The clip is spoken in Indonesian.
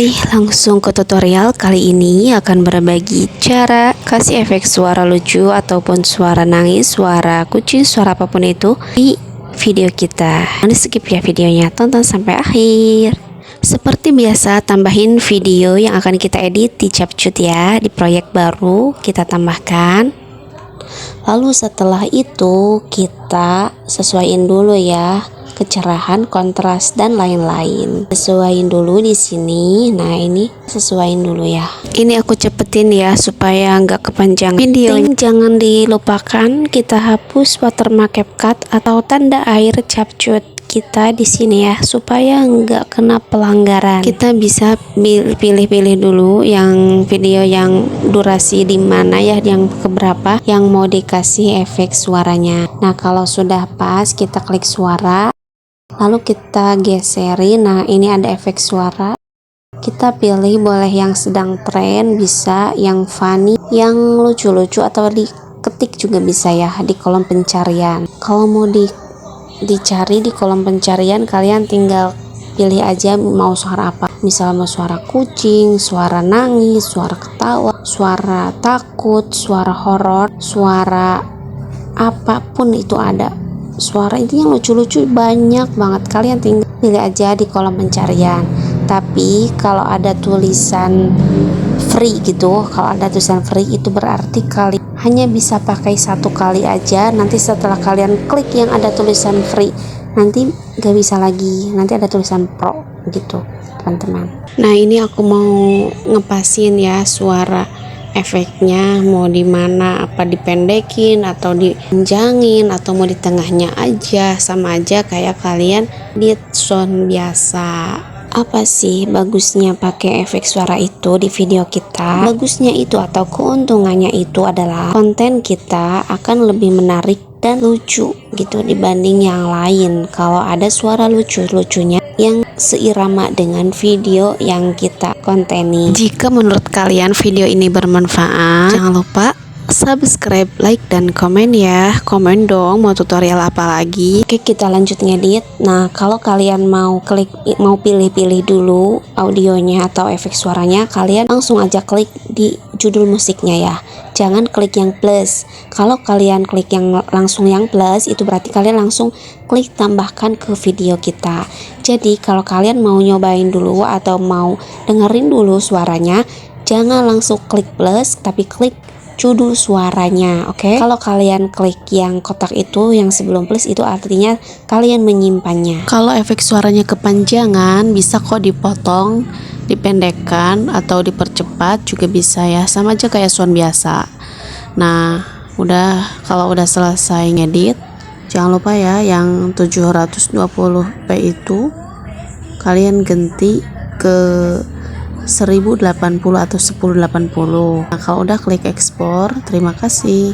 Oke, langsung ke tutorial. Kali ini akan berbagi cara kasih efek suara lucu ataupun suara nangis, suara kucing, suara apapun itu di video kita. Jangan skip ya videonya, tonton sampai akhir. Seperti biasa, tambahin video yang akan kita edit di CapCut ya. Di proyek baru kita tambahkan. Lalu setelah itu kita sesuaiin dulu ya kecerahan, kontras dan lain-lain. Sesuaiin dulu di sini. Nah, ini sesuaiin dulu ya. Ini aku cepetin ya supaya nggak kepanjangan video. Jangan dilupakan kita hapus watermark CapCut atau tanda air CapCut kita di sini ya supaya nggak kena pelanggaran. Kita bisa pilih-pilih dulu yang video yang durasi di mana ya, yang keberapa yang mau dikasih efek suaranya. Nah, kalau sudah pas kita klik suara. Lalu kita geserin. Nah, ini ada efek suara. Kita pilih boleh yang sedang tren, bisa yang funny, yang lucu-lucu, atau diketik juga bisa ya di kolom pencarian. Kalau mau dicari di kolom pencarian, kalian tinggal pilih aja mau suara apa. Misal mau suara kucing, suara nangis, suara ketawa, suara takut, suara horor, suara apapun itu ada. Suara itu yang lucu-lucu banyak banget, kalian tinggal pilih aja di kolom pencarian. Tapi kalau ada tulisan free gitu, kalau ada tulisan free itu berarti kalian hanya bisa pakai satu kali aja. Nanti setelah kalian klik yang ada tulisan free, nanti gak bisa lagi, nanti ada tulisan pro gitu teman-teman. Nah, ini aku mau ngepasin ya suara efeknya mau di mana, apa dipendekin atau dipanjangin atau mau di tengahnya aja, sama aja kayak kalian di sound biasa. Apa sih bagusnya pakai efek suara itu di video kita? Bagusnya itu atau keuntungannya itu adalah konten kita akan lebih menarik dan lucu gitu dibanding yang lain. Kalau ada suara lucu-lucunya yang seirama dengan video yang kita konteni. Jika menurut kalian video ini bermanfaat, jangan lupa subscribe, like, dan komen ya. Komen dong mau tutorial apa lagi. Oke, kita lanjut ngedit. Nah, kalau kalian mau pilih-pilih dulu audionya atau efek suaranya, kalian langsung aja klik di judul musiknya ya. Jangan klik yang plus. Kalau kalian klik yang langsung yang plus, itu berarti kalian langsung klik tambahkan ke video kita. Jadi kalau kalian mau nyobain dulu atau mau dengerin dulu suaranya, jangan langsung klik plus, tapi klik judul suaranya. Oke? Kalau kalian klik yang kotak itu yang sebelum plus, itu artinya kalian menyimpannya. Kalau efek suaranya kepanjangan, bisa kok dipotong, dipendekkan atau dipercepat juga bisa ya, sama aja kayak sound biasa. Nah, kalau udah selesai ngedit, jangan lupa ya yang 720p itu kalian ganti ke 1080 atau 1080. Nah, kalau udah klik ekspor. Terima kasih.